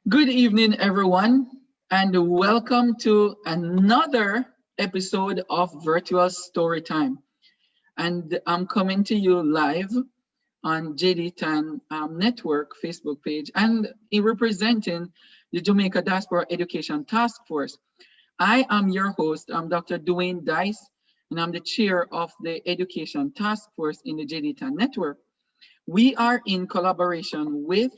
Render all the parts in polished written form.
Good evening, everyone, and welcome to another episode of Virtual Storytime. And I'm coming to you live on JD10 Network Facebook page and in representing the Jamaica Diaspora Education Task Force. I am your host, I'm Dr. Dwayne Dice, and I'm the chair of the Education Task Force in the JD10 Network. We are in collaboration with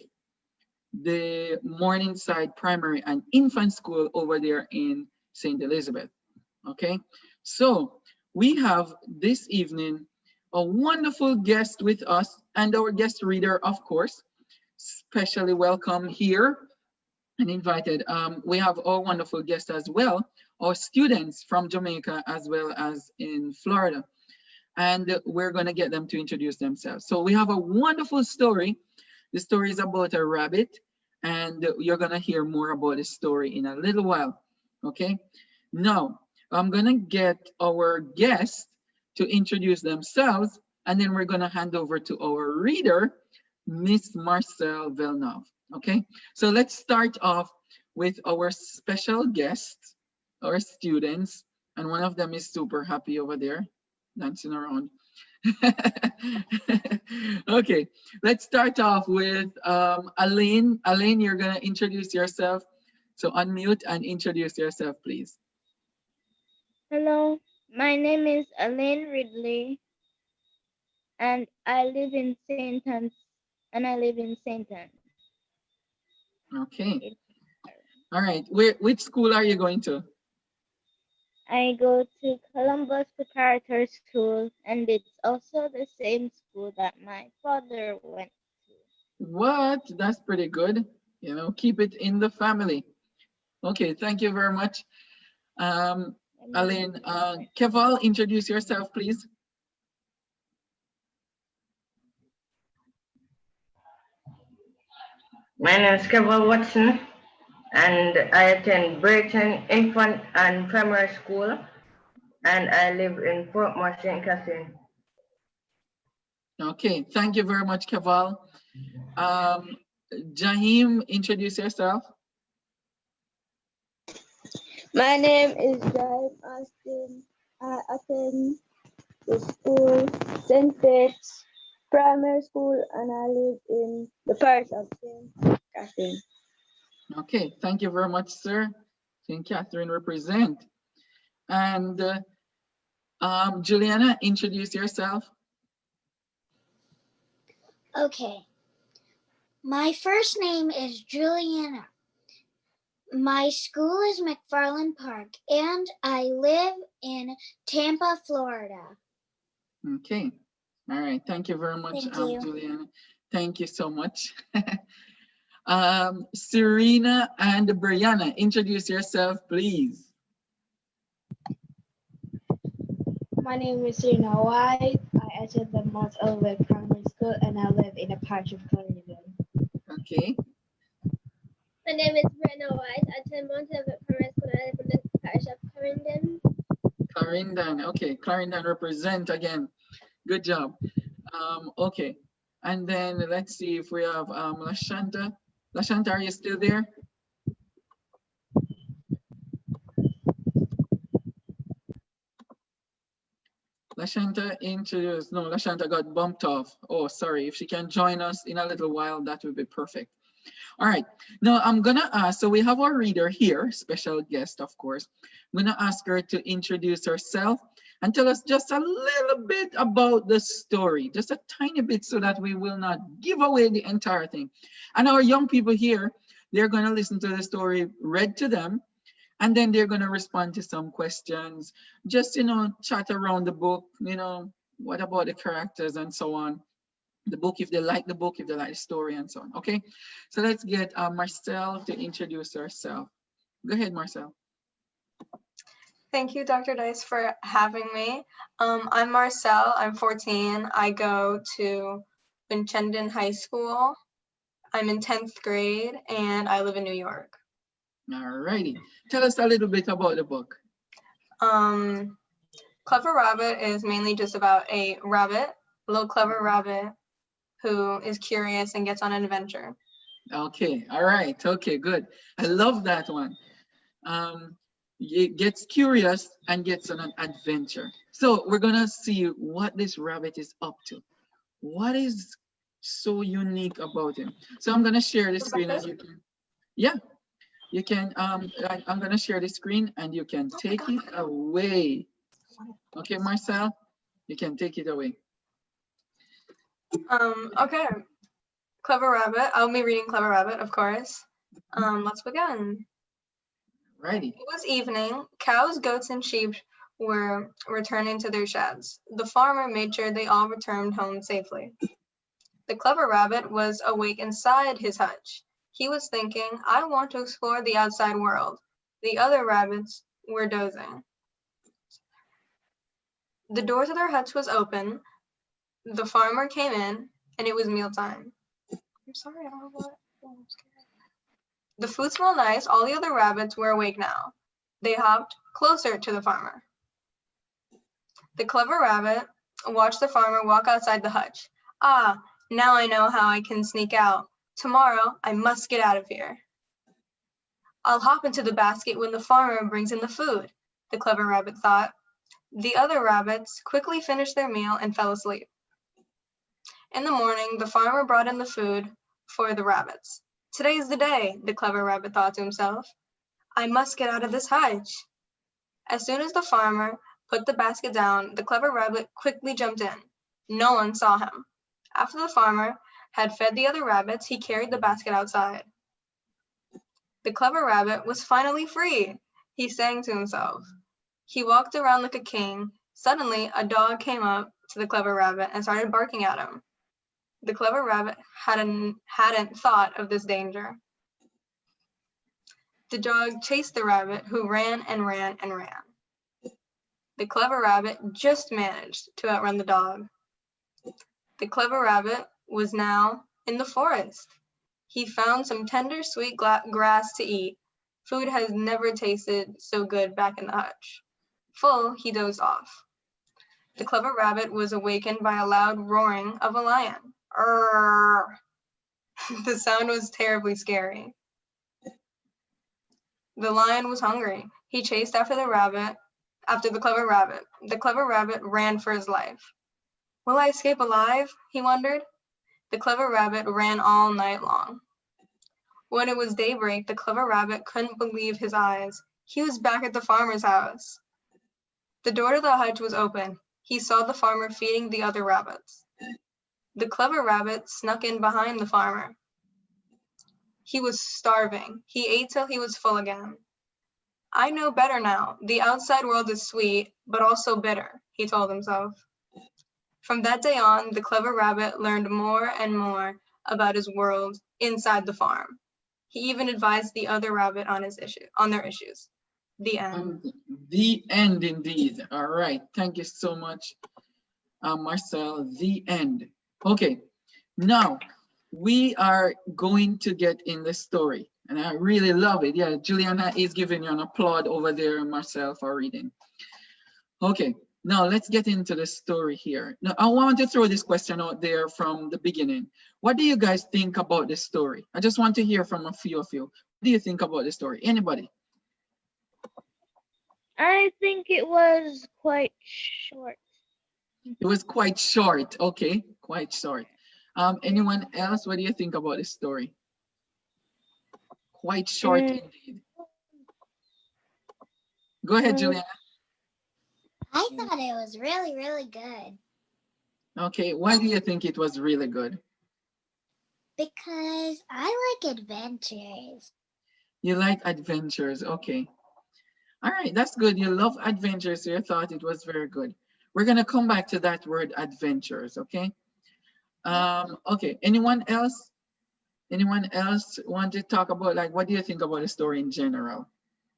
the Morningside Primary and Infant School over there in St. Elizabeth. Okay, so we have this evening a wonderful guest with us and our guest reader, of course, specially welcome here and invited. We have our wonderful guests as well, our students from Jamaica as well as in Florida. And we're going to get them to introduce themselves. So we have a wonderful story. The story is about a rabbit, and you're going to hear more about the story in a little while. Okay, now I'm going to get our guests to introduce themselves, and then we're going to hand over to our reader, Miss Marcel Villeneuve. Okay, so let's start off with our special guests, our students, and one of them is super happy over there, dancing around. Okay, let's start off with Aline. Aline, you're gonna introduce yourself. So unmute and introduce yourself, please. Hello, my name is Elaine Ridley, and I live in St. Anne's, Okay. All right. Which school are you going to? I go to Columbus Preparatory School, and it's also the same school that my father went to. What? That's pretty good. You know, keep it in the family. Okay, thank you very much. Aline, Keval, introduce yourself, please. My name is Kevin Watson, and I attend Brighton Infant and Primary School, and I live in Portmore, St. Catherine. Okay, thank you very much, Keval. Jahim, introduce yourself. My name is Jahim Austin. I attend the school St. Faith's Primary School, and I live in the parish of St. Catherine. Okay, thank you very much, sir. St. Catherine represent. And Juliana, introduce yourself. Okay. My first name is Juliana. My school is McFarland Park, and I live in Tampa, Florida. Okay. All right. Thank you very much, Juliana. Thank you so much. Serena and Brianna, introduce yourself, please. My name is Serena White. I attend the Mount Olivet Primary School, and I live in the parish of Clarendon. Okay. My name is Brenna White. I attend Mount Olivet Primary School, and I live in the parish of Clarendon. Clarendon. Okay. Clarendon represent again. Good job. Okay. And then let's see if we have Lashanta. Lashanta, are you still there? Lashanta introduced. No, Lashanta got bumped off. Oh, sorry. If she can join us in a little while, that would be perfect. All right. Now I'm gonna ask. So we have our reader here, special guest, of course. I'm gonna ask her to introduce herself and tell us just a little bit about the story, just a tiny bit, so that we will not give away the entire thing. And our young people here, they're gonna listen to the story read to them, and then they're going to respond to some questions, just, chat around the book, what about the characters and so on. The book, if they like the book, if they like the story and so on. Okay, so let's get Marcel to introduce herself. Go ahead, Marcel. Thank you, Dr. Dice, for having me. I'm Marcel, I'm 14. I go to Vincendon High School. I'm in 10th grade and I live in New York. All righty. Tell us a little bit about the book. Clever Rabbit is mainly just about a rabbit, a little clever rabbit who is curious and gets on an adventure. Okay, all right, okay, good. I love that one. It gets curious and gets on an adventure. So we're gonna see what this rabbit is up to. What is so unique about him? So I'm gonna share the screen and you can, yeah, you can, I'm gonna share the screen and you can take it away. Okay, Marcel, you can take it away. Okay. Clever Rabbit. I'll be reading Clever Rabbit, of course. Let's begin. Righty. It was evening. Cows, goats, and sheep were returning to their sheds. The farmer made sure they all returned home safely. The clever rabbit was awake inside his hutch. He was thinking, I want to explore the outside world. The other rabbits were dozing. The door to their hutch was open. The farmer came in, and it was mealtime. I'm sorry, I don't know what. The food smelled nice. All the other rabbits were awake now. They hopped closer to the farmer. The clever rabbit watched the farmer walk outside the hutch. Ah, now I know how I can sneak out. Tomorrow, I must get out of here. I'll hop into the basket when the farmer brings in the food, the clever rabbit thought. The other rabbits quickly finished their meal and fell asleep. In the morning, the farmer brought in the food for the rabbits. Today's the day, the clever rabbit thought to himself. I must get out of this hutch. As soon as the farmer put the basket down, the clever rabbit quickly jumped in. No one saw him. After the farmer had fed the other rabbits, he carried the basket outside. The clever rabbit was finally free, he sang to himself. He walked around like a king. Suddenly, a dog came up to the clever rabbit and started barking at him. The clever rabbit hadn't thought of this danger. The dog chased the rabbit, who ran and ran and ran. The clever rabbit just managed to outrun the dog. The clever rabbit was now in the forest. He found some tender, sweet grass to eat. Food has never tasted so good back in the hutch. Full, he dozed off. The clever rabbit was awakened by a loud roaring of a lion. Arrgh! The sound was terribly scary. The lion was hungry. He chased after the clever rabbit. The clever rabbit ran for his life. Will I escape alive? He wondered. The clever rabbit ran all night long. When it was daybreak, the clever rabbit couldn't believe his eyes. He was back at the farmer's house. The door to the hutch was open. He saw the farmer feeding the other rabbits. The clever rabbit snuck in behind the farmer. He was starving. He ate till he was full again. I know better now. The outside world is sweet, but also bitter, he told himself. From that day on, the clever rabbit learned more and more about his world inside the farm. He even advised the other rabbit on their issues. The end. The end, indeed. All right. Thank you so much, Marcel. The end. Okay. Now we are going to get in the story, and I really love it. Yeah, Juliana is giving you an applaud over there, Marcel, for reading. Okay. Now let's get into the story here. Now I want to throw this question out there from the beginning. What do you guys think about this story? I just want to hear from a few of you. What do you think about the story? Anybody? I think it was quite short. It was quite short. Okay, quite short. Anyone else? What do you think about this story? Quite short indeed. Go ahead, Juliana. I thought it was really, really good. Okay, why do you think it was really good? Because I like adventures. You like adventures, okay. All right, that's good. You love adventures, so you thought it was very good. We're gonna come back to that word adventures, okay? Okay, anyone else? Anyone else want to talk about, like, what do you think about the story in general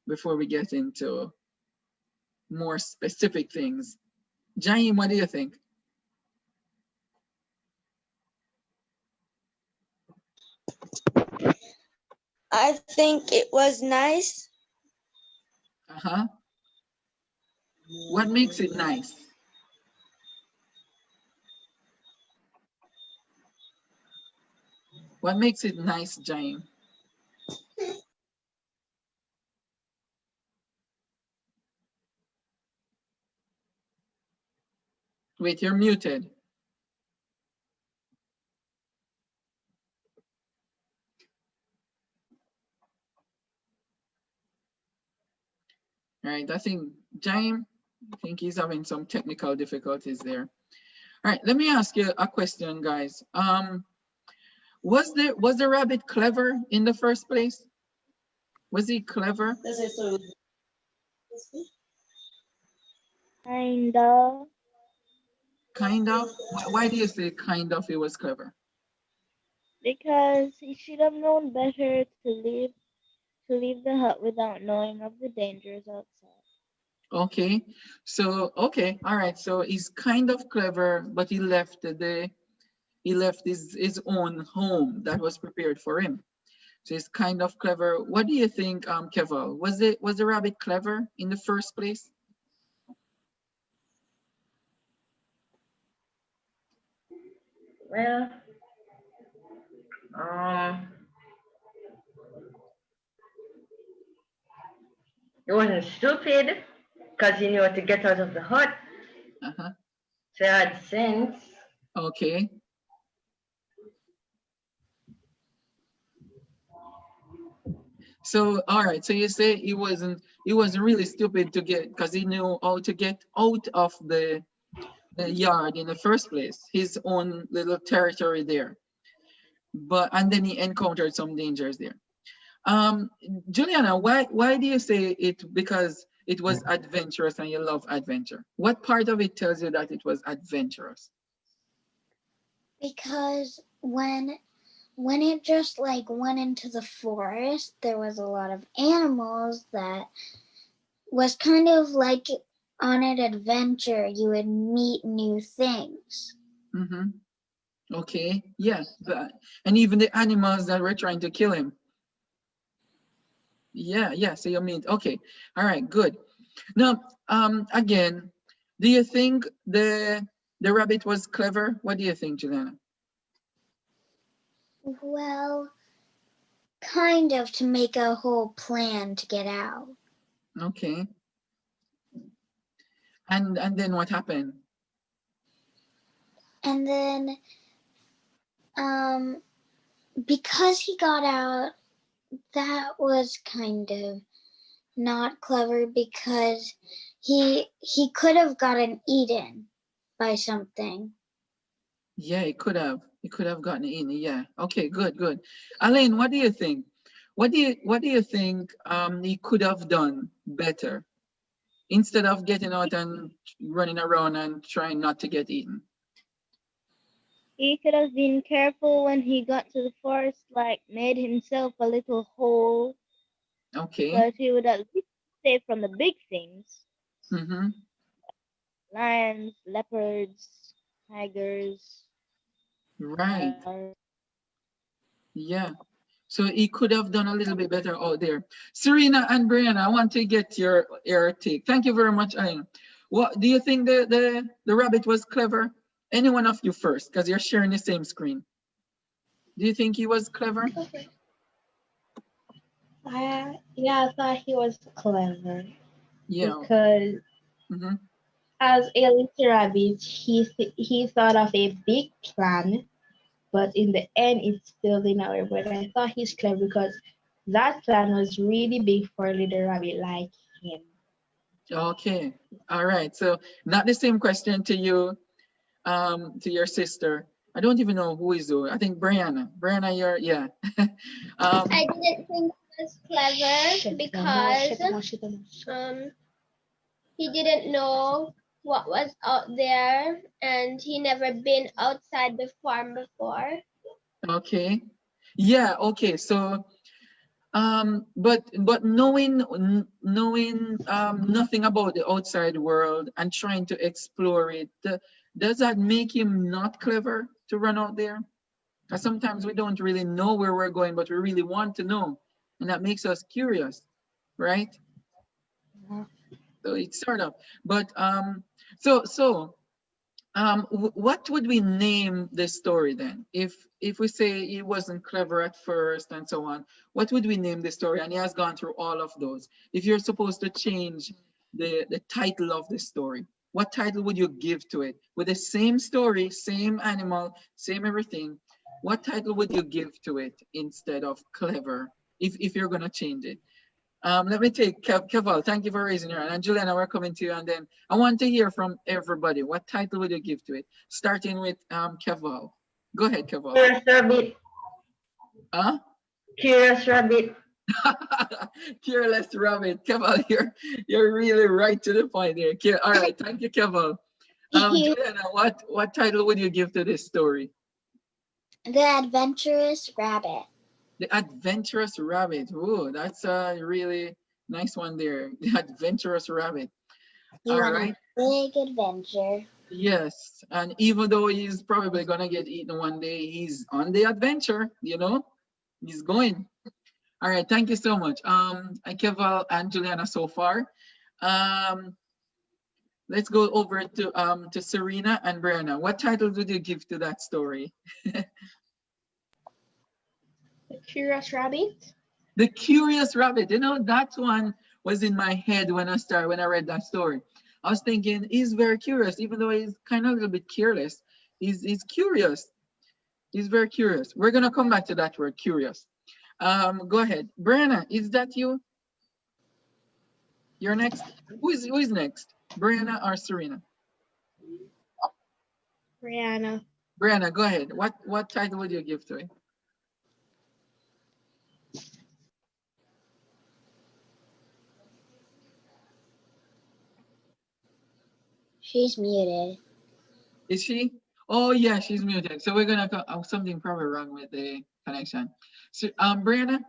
before we get into more specific things? Jaime, what do you think? I think it was nice. Uh-huh. What makes it nice? What makes it nice, Jaime? Wait, you're muted. All right, I think Jaime, I think he's having some technical difficulties there. All right, let me ask you a question, guys. Was the rabbit clever in the first place? Was he clever? Kinda. Kind of. Why do you say kind of he was clever? Because he should have known better to leave the hut without knowing of the dangers outside. Okay, so okay, all right. So he's kind of clever, but he left his own home that was prepared for him. So he's kind of clever. What do you think, Keval? Was the rabbit clever in the first place? Well, um, he wasn't stupid because he knew how to get out of the hut. Uh-huh. So he had sense. Okay. So all right. So you say he wasn't really stupid to get because he knew how to get out of the yard in the first place, his own little territory there. And then he encountered some dangers there. Juliana, why do you say it? Because it was adventurous and you love adventure. What part of it tells you that it was adventurous? Because when it just like went into the forest, there was a lot of animals that was kind of like on an adventure. You would meet new things. Mm-hmm. Okay, yeah, and even the animals that were trying to kill him. Yeah, so you mean, okay, all right, good. Now, again, do you think the rabbit was clever? What do you think, Juliana? Well, kind of, to make a whole plan to get out. Okay. And then what happened? And then, because he got out, that was kind of not clever because he could have gotten eaten by something. Yeah, it could have. It could have gotten in. Yeah. Okay, good. Alain, what do you think? What do you think he could have done better instead of getting out and running around and trying not to get eaten? He could have been careful when he got to the forest, like made himself a little hole, Okay. but he would at least stay from the big things. Mm-hmm. Lions, leopards, tigers. Right. Yeah. So he could have done a little bit better out there. Serena and Brianna, I want to get your take. Thank you very much, Alain. What do you think the rabbit was clever? Any one of you first, because you're sharing the same screen. Do you think he was clever? Yeah, I thought he was clever. Yeah. Because as a little rabbit, he thought of a big plan, but in the end, it still didn't work. But I thought he's clever because that plan was really big for a little rabbit like him. Okay. All right. So not the same question to you, to your sister. I don't even know who is who. I think Brianna. Brianna, you're yeah. I didn't think it was clever because he didn't know what was out there and he never been outside the farm before. Okay. Yeah, okay. So but knowing nothing about the outside world and trying to explore it, does that make him not clever to run out there? Because sometimes we don't really know where we're going, but we really want to know, and that makes us curious, right? So it's sort of, but What would we name this story then? If we say he wasn't clever at first and so on, what would we name the story? And he has gone through all of those. If you're supposed to change the title of the story, what title would you give to it? With the same story, same animal, same everything, what title would you give to it instead of clever, if you're gonna change it? Let me take Keval. Thank you for raising your hand. And Juliana, we're coming to you. And then I want to hear from everybody. What title would you give to it? Starting with Keval. Go ahead, Keval. Curious rabbit. Huh? Curious rabbit. Careless rabbit. Keval, you're really right to the point there. All right, thank you, Keval. Juliana, what title would you give to this story? The Adventurous Rabbit. The Adventurous Rabbit. Oh, that's a really nice one there. The Adventurous Rabbit. He All went right. on a big adventure. Yes, and even though he's probably gonna get eaten one day, he's on the adventure, you know? He's going. All right, thank you so much. Keval and Juliana so far. Let's go over to Serena and Brianna. What title did you give to that story? The Curious Rabbit. The Curious Rabbit. You know, that one was in my head when I read that story. I was thinking he's very curious, even though he's kind of a little bit careless. He's curious. He's very curious. We're gonna come back to that word, curious. Go ahead, Brianna. Is that you? You're next. Who is next? Brianna or Serena? Brianna. Brianna, go ahead. What title would you give to it? She's muted. Is she? Oh yeah, she's muted. So we're gonna something probably wrong with the connection. So Brianna,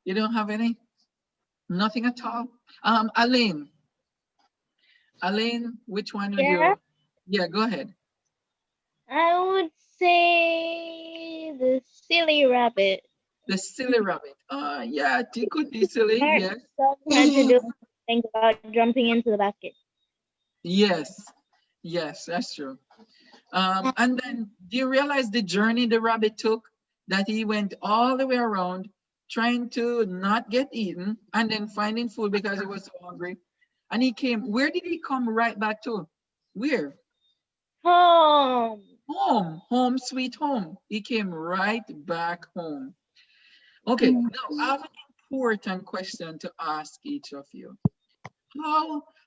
you don't have any? Nothing at all? Elaine. Elaine, which one would you? Yeah, go ahead. I would say the silly rabbit. The silly rabbit. Yeah, it could be silly, yes. Had to do think about jumping into the basket. Yes, yes, that's true. And then do you realize the journey the rabbit took? That he went all the way around trying to not get eaten and then finding food because he was so hungry. And he came, where did he come right back to? Where? Home. Home, sweet home. He came right back home. Okay, now I have an important question to ask each of you.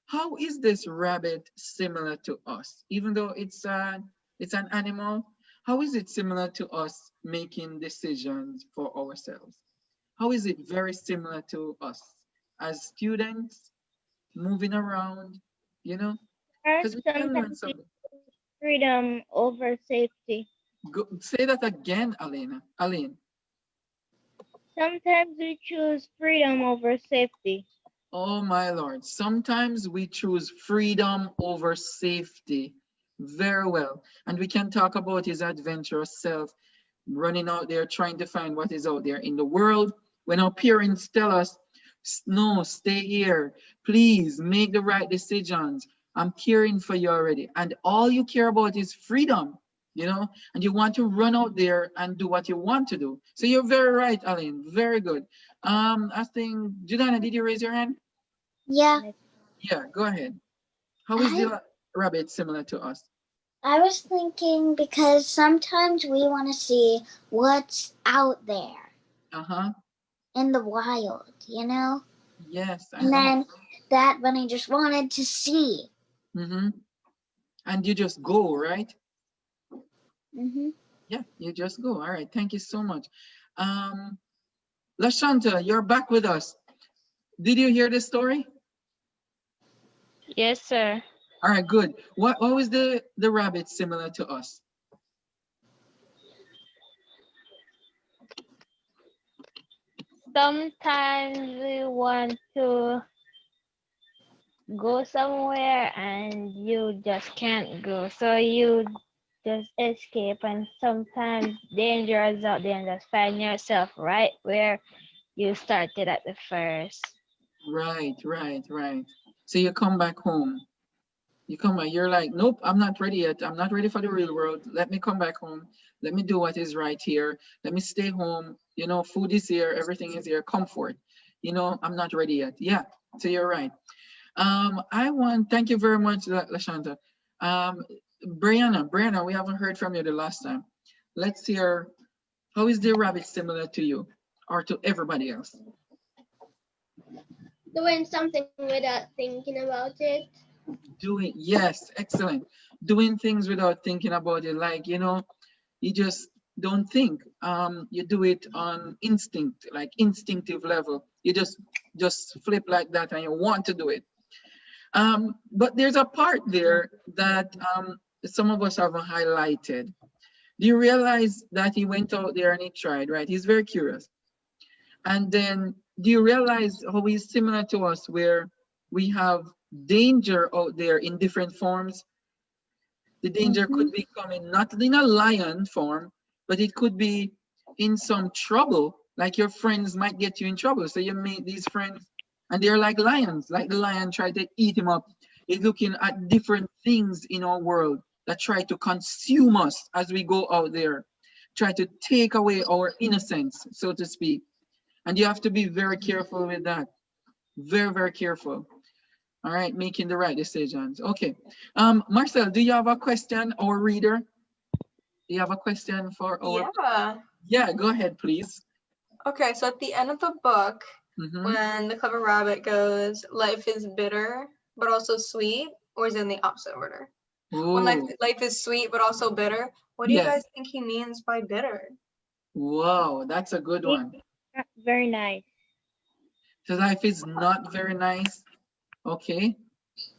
How is this rabbit similar to us? Even though it's an animal, how is it similar to us making decisions for ourselves? How is it very similar to us as students, moving around, you know? Because we can learn something. Freedom over safety. Say that again, Aline. Sometimes we choose freedom over safety. Oh my Lord, sometimes we choose freedom over safety. Very well. And we can talk about his adventurous self, running out there trying to find what is out there in the world. When our parents tell us, no, stay here, please make the right decisions. I'm caring for you already. And all you care about is freedom, you know, and you want to run out there and do what you want to do. So you're very right, Aline. Very good. I think, Juliana, did you raise your hand? Yeah. Yeah, go ahead. How is the rabbit similar to us? I was thinking because sometimes we want to see what's out there. In the wild, you know? Yes. And then that bunny just wanted to see. And you just go, right? Yeah, you just go. All right, thank you so much. Lashanta, you're back with us. Did you hear this story? Yes, sir. All right, good. What was the rabbit similar to us? Sometimes we want to go somewhere and you just can't go. So you just escape, and sometimes danger is out there and just find yourself right where you started at the first. Right. So you come back home. You come back, you're like, nope, I'm not ready yet. I'm not ready for the real world. Let me come back home. Let me do what is right here. Let me stay home. You know, food is here, everything is here, comfort. You know, I'm not ready yet. Yeah, so you're right. Thank you very much, Lashanta. Brianna, we haven't heard from you the last time. Let's hear, how is the rabbit similar to you or to everybody else? Doing something without thinking about it. Yes, excellent. Doing things without thinking about it, like, you know, you just don't think. You do it on instinct, like instinctive level. You just flip like that and you want to do it. But there's a part there that some of us haven't highlighted. Do you realize that he went out there and he tried, right? He's very curious. And then do you realize how he's similar to us, where we have danger out there in different forms? The danger could be coming not in a lion form, but it could be in some trouble, like your friends might get you in trouble. So you meet these friends and they're like lions, like the lion tried to eat him up. He's looking at different things in our world that try to consume us as we go out there, try to take away our innocence, so to speak. And you have to be very careful with that. Very, very careful. All right, making the right decisions. Okay. Marcel, do you have a question, or reader? Do you have a question for our? Yeah. Yeah, go ahead, please. Okay, so at the end of the book, Mm-hmm. when the clever rabbit goes, life is bitter, but also sweet, or is it in the opposite order? When life is sweet, but also bitter, what do you guys think he means by bitter? Wow, that's a good one. Very nice. So life is not very nice. Okay.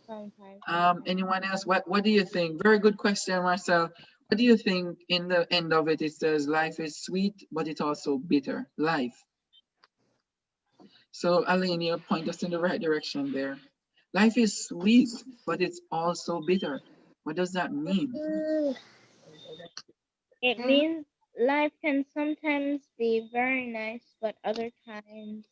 Sometimes. Anyone else? What do you think? Very good question, Marcel. What do you think in the end of it? It says life is sweet, but it's also bitter. Life. So Aline, you point us in the right direction there. Life is sweet, but it's also bitter. What does that mean? It means life can sometimes be very nice, but other times,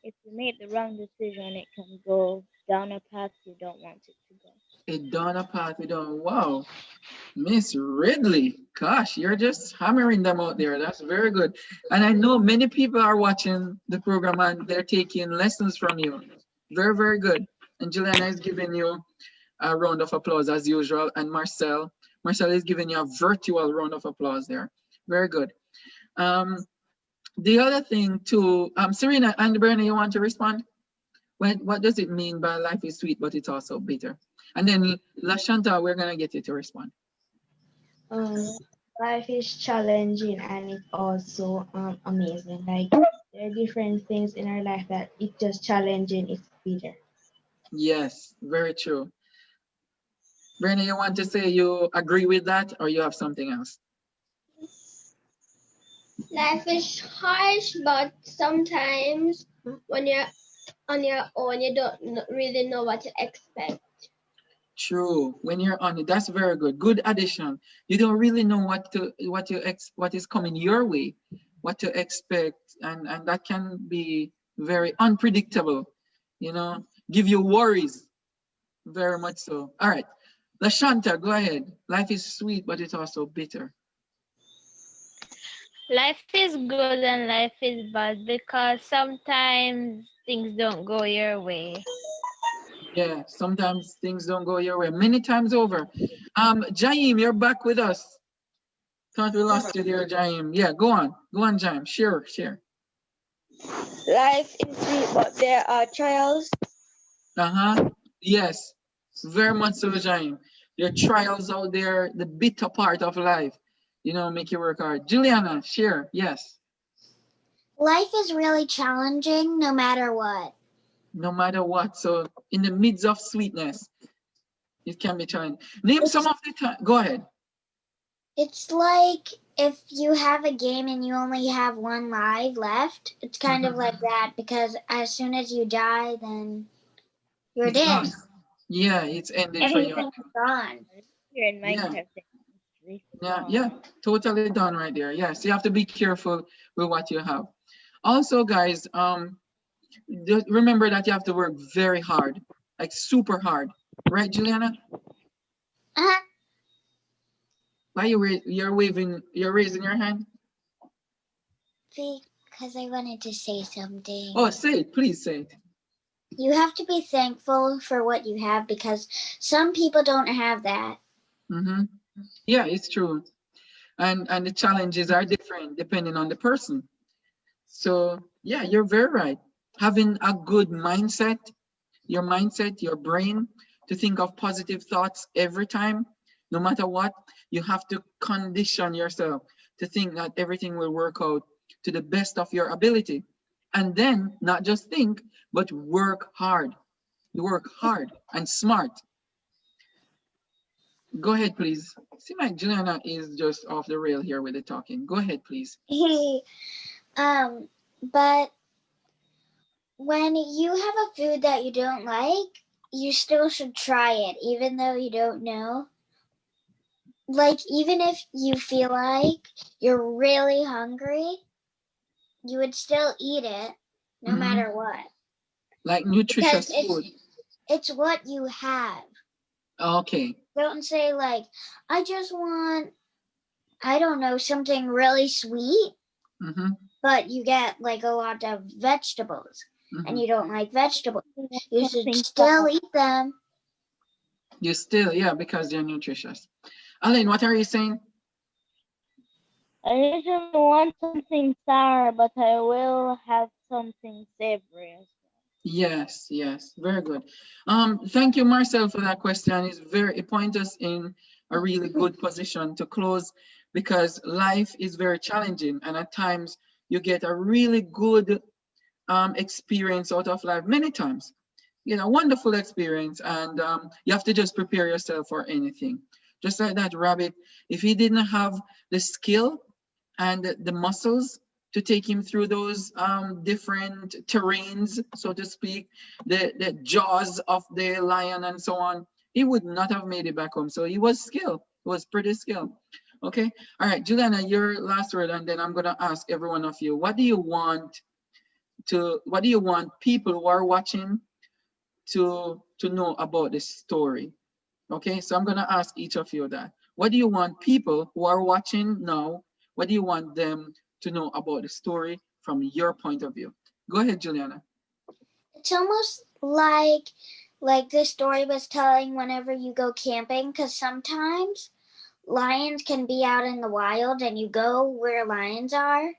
if you make the wrong decision, it can go down a path you don't want it to go. It down a path we don't. Wow, Miss Ridley, gosh, you're just hammering them out there. That's very good. And I know many people are watching the program and they're taking lessons from you. Very, very good. And Juliana is giving you a round of applause as usual. And Marcel is giving you a virtual round of applause there. Very good. The other thing too, Serena and Bernie, you want to respond? What does it mean by life is sweet, but it's also bitter? And then Lashanta, we're gonna get you to respond. Life is challenging and it's also amazing. Like there are different things in our life that it's just challenging, it's bitter. Yes, very true. Bernie, you want to say you agree with that, or you have something else? Life is harsh, but sometimes when you're on your own, you don't really know what to expect. True. When you're on it, that's very good. Good addition. You don't really know what is coming your way, what to expect, and that can be very unpredictable. You know, give you worries. Very much so. All right, Lashanta, go ahead. Life is sweet, but it's also bitter. Life is good and life is bad because sometimes things don't go your way. Yeah, sometimes things don't go your way. Many times over. Jaim, you're back with us. Thought we lost you there, Jaim. Yeah, go on, Jaim. Share. Life is sweet, but there are trials. Yes, very much so, Jaim. There are trials out there, the bitter part of life. You know, make you work hard. Juliana, share. Yes. Life is really challenging no matter what. No matter what. So in the midst of sweetness, it can be challenging. Name some of the time. Go ahead. It's like if you have a game and you only have one life left, it's kind of like that, because as soon as you die, then you're dead. Gone. Yeah, it's ended for you. Everything's gone. Here in Minecraft, Yeah, totally done right there. Yes, you have to be careful with what you have. Also, guys, remember that you have to work very hard, like super hard. Right, Juliana? Uh-huh. Why you're waving, you're raising your hand? Because I wanted to say something. Oh, say it, please say it. You have to be thankful for what you have because some people don't have that. Mm-hmm. Yeah, it's true. And the challenges are different depending on the person. So yeah, you're very right. Having a good mindset, your brain, to think of positive thoughts every time, no matter what, you have to condition yourself to think that everything will work out to the best of your ability. And then not just think, but work hard. You work hard and smart. Go ahead, please. See, my Juliana is just off the rail here with the talking. Go ahead, please. But when you have a food that you don't like, you still should try it, even though you don't know. Like, even if you feel like you're really hungry, you would still eat it no matter what. Like nutritious because food. It's what you have. Okay. Don't say like, I just want, I don't know, something really sweet, but you get like a lot of vegetables and you don't like vegetables. You should still eat them. You still, yeah, because they're nutritious. Aline, what are you saying? I usually want something sour, but I will have something savory as well. Yes, yes, very good. Thank you, Marcel, for that question. It points us in a really good position to close because life is very challenging, and at times you get a really good experience out of life. Many times, you know, wonderful experience, and you have to just prepare yourself for anything. Just like that rabbit, if he didn't have the skill and the muscles to take him through those different terrains, so to speak, the jaws of the lion and so on, he would not have made it back home. So he was skilled, he was pretty skilled. Okay, all right, Juliana, your last word, and then I'm gonna ask every one of you, what do you want people who are watching to know about this story? Okay, so I'm gonna ask each of you that. What do you want people who are watching now, what do you want them to know about the story from your point of view? Go ahead, Juliana. It's almost like this story was telling whenever you go camping, because sometimes lions can be out in the wild and you go where lions are.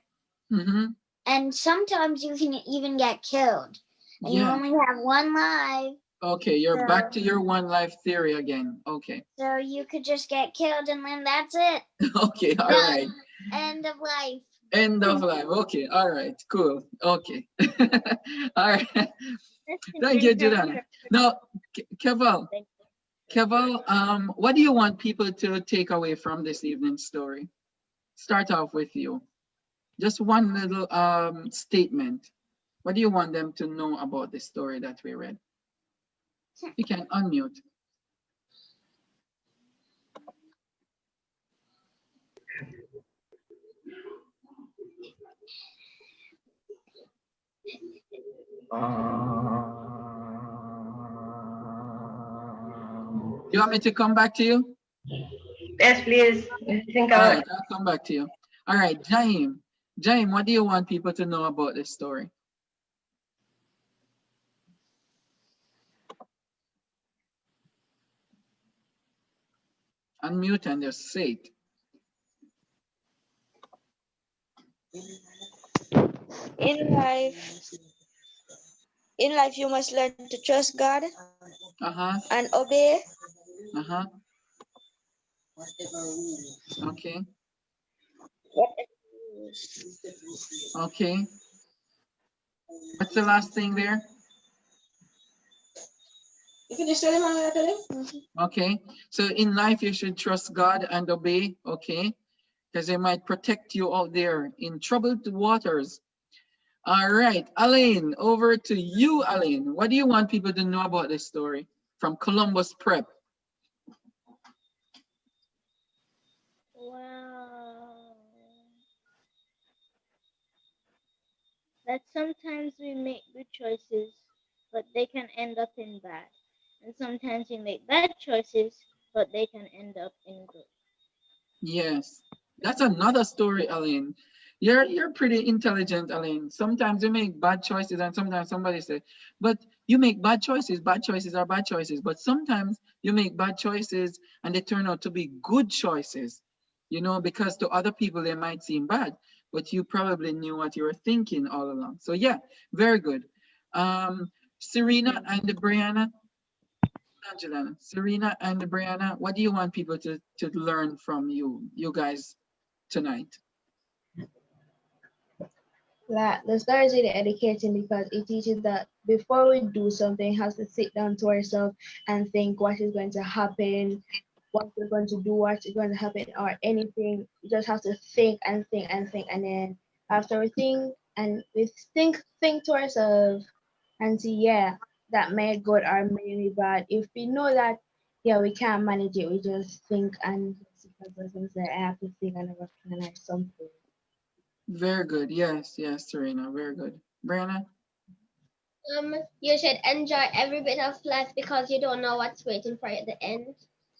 And sometimes you can even get killed. And you only have one life. Okay, you're back to your one life theory again. Okay. So you could just get killed and then that's it. Okay, all right. End of life. End of life. Okay, all right, cool. Okay. All right. Thank you, Juliana. Now, Keval, what do you want people to take away from this evening's story? Start off with you. Just one little statement. What do you want them to know about the story that we read? You can unmute. You want me to come back to you? Yes, please. All right, I'll come back to you. All right, Jaim. Jaim, what do you want people to know about this story? Unmute and just say it. In life, you must learn to trust God and obey. Okay. Okay. What's the last thing there? You can just tell him how to tell him. Okay. So in life, you should trust God and obey. Okay. Because He might protect you out there in troubled waters. All right, Aline, over to you, Aline. What do you want people to know about this story from Columbus Prep? Wow. That sometimes we make good choices, but they can end up in bad. And sometimes we make bad choices, but they can end up in good. Yes, that's another story, Aline. You're pretty intelligent, Aline. Sometimes you make bad choices, and sometimes somebody say, but you make bad choices. Bad choices are bad choices. But sometimes you make bad choices and they turn out to be good choices, because to other people they might seem bad, but you probably knew what you were thinking all along. So yeah, very good. Serena and Brianna, Angela, Serena and Brianna, what do you want people to learn from you guys tonight? Like the story is really educating because it teaches that before we do something, has to sit down to ourselves and think what is going to happen, what we're going to do, what is going to happen, or anything. You just have to think and think and think, and then after we think and we think to ourselves and see, yeah, that may good or may be bad. If we know that, yeah, we can't manage it, we just think and just say, I have to think and have a plan or something. Very good. Yes, yes, Serena. Very good. Brianna? You should enjoy every bit of life because you don't know what's waiting for you at the end.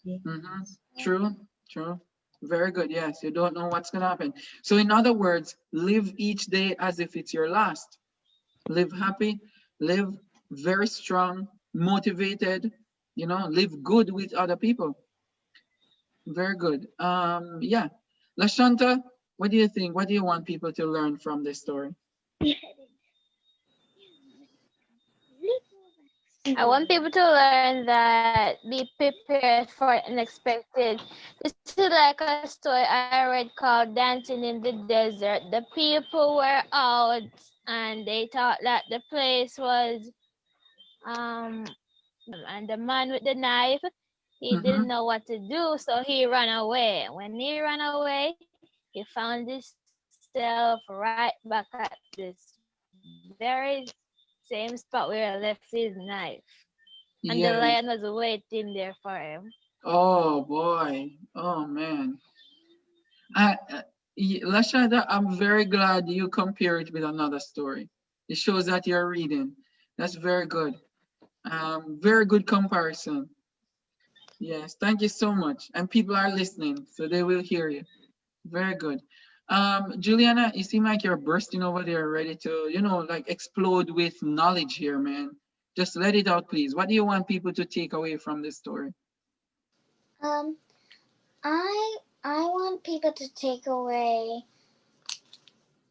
Mm-hmm. True, true. Very good. Yes, you don't know what's going to happen. So in other words, live each day as if it's your last. Live happy, live very strong, motivated, live good with other people. Very good. Yeah. Lashanta, what do you think? What do you want people to learn from this story? I want people to learn that be prepared for unexpected. This is like a story I read called Dancing in the Desert. The people were out and they thought that the place was and the man with the knife, he didn't know what to do, so he ran away. When he ran away, he found himself right back at this very same spot where he left his knife. And the lion Yeah. was waiting there for him. Oh boy. Oh man. I, Lashada, I'm very glad you compare it with another story. It shows that you're reading. That's very good. Very good comparison. Yes, thank you so much. And people are listening, so they will hear you. Very good. Juliana, you seem like you're bursting over there, ready to, like explode with knowledge here, man. Just let it out, please. What do you want people to take away from this story? Um, I want people to take away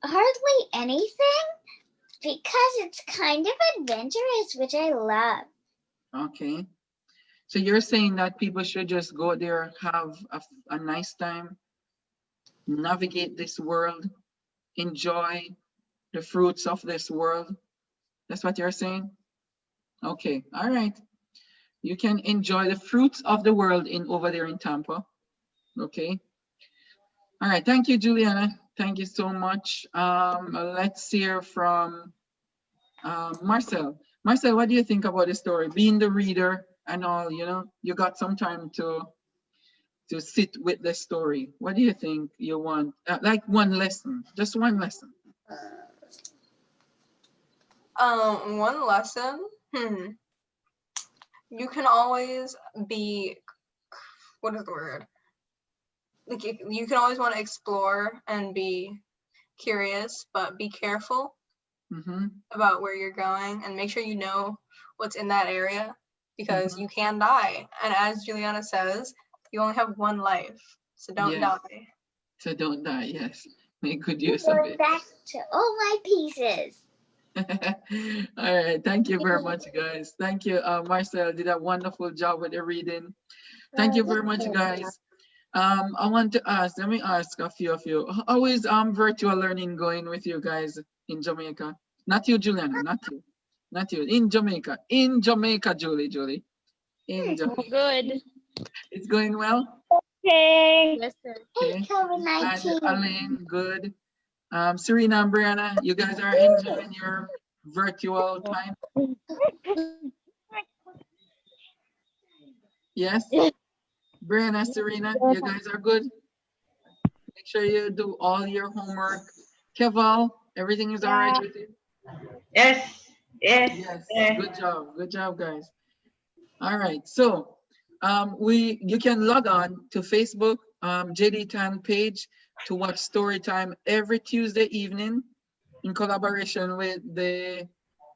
hardly anything because it's kind of adventurous, which I love. Okay. So you're saying that people should just go there, have a nice time, navigate this world, enjoy the fruits of this world. That's what you're saying? Okay. All right. You can enjoy the fruits of the world over there in Tampa. Okay. All right. Thank you, Juliana. Thank you so much. Let's hear from Marcel. Marcel, what do you think about the story? Being the reader and all, you got some time to sit with the story. What do you think you want? Like one lesson, just one lesson. One lesson. You can always be, what is the word? Like you can always want to explore and be curious, but be careful about where you're going and make sure you know what's in that area because you can die. And as Juliana says, you only have one life, so don't die. So don't die, yes. Make good use of it. Back to all my pieces. All right, thank you very much, guys. Thank you. Marcel did a wonderful job with the reading. Thank you very much, guys. I want to ask, let me ask a few of you. How is virtual learning going with you guys in Jamaica? Not you, Juliana, not you. Not you. In Jamaica. In Jamaica, Julie. In Jamaica. Good. It's going well? Okay. Yes, sir. Okay. COVID-19. And Aline, good. Serena and Brianna, you guys are enjoying your virtual time? Yes? Brianna, Serena, you guys are good? Make sure you do all your homework. Keval, everything is all right with you? Yes. Yes. Good job. Good job, guys. All right. So you can log on to Facebook JD Tan page to watch story time every Tuesday evening in collaboration with the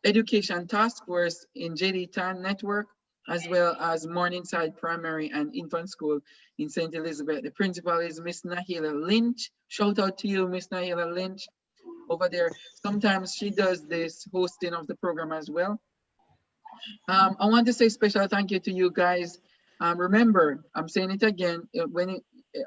Education Task Force in JD Tan Network, as well as Morningside Primary and Infant School in St. Elizabeth. The principal is Miss Nahila Lynch. Shout out to you, Miss Nahila Lynch, over there. Sometimes she does this hosting of the program as well. I want to say special thank you to you guys. Remember, I'm saying it again,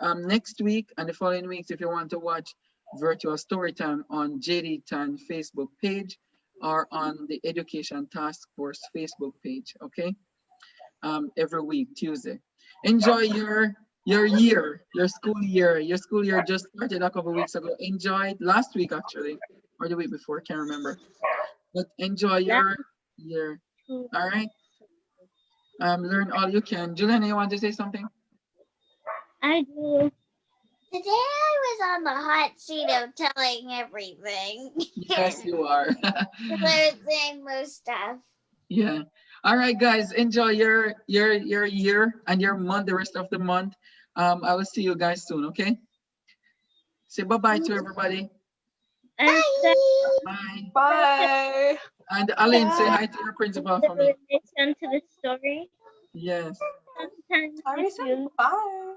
next week and the following weeks, if you want to watch virtual storytime on JD Tan Facebook page or on the Education Task Force Facebook page, okay? Every week, Tuesday. Enjoy your school year. Your school year just started a couple weeks ago. Enjoy it last week actually, or the week before, can't remember. But enjoy your year. All right. Learn all you can. Juliana, you want to say something? I do. Today I was on the hot seat of telling everything. Yes, you are. I was saying most stuff. Yeah. All right, guys. Enjoy your year and your month, the rest of the month. I will see you guys soon. Okay. Say bye-bye to everybody. And Bye. Bye. And Aline, say hi to your principal for me. listen to the story. Yes. Sometimes I already if said you bye.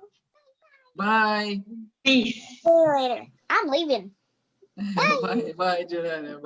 Bye. Peace. See you later. I'm leaving. Bye. Bye, Juliana. Bye.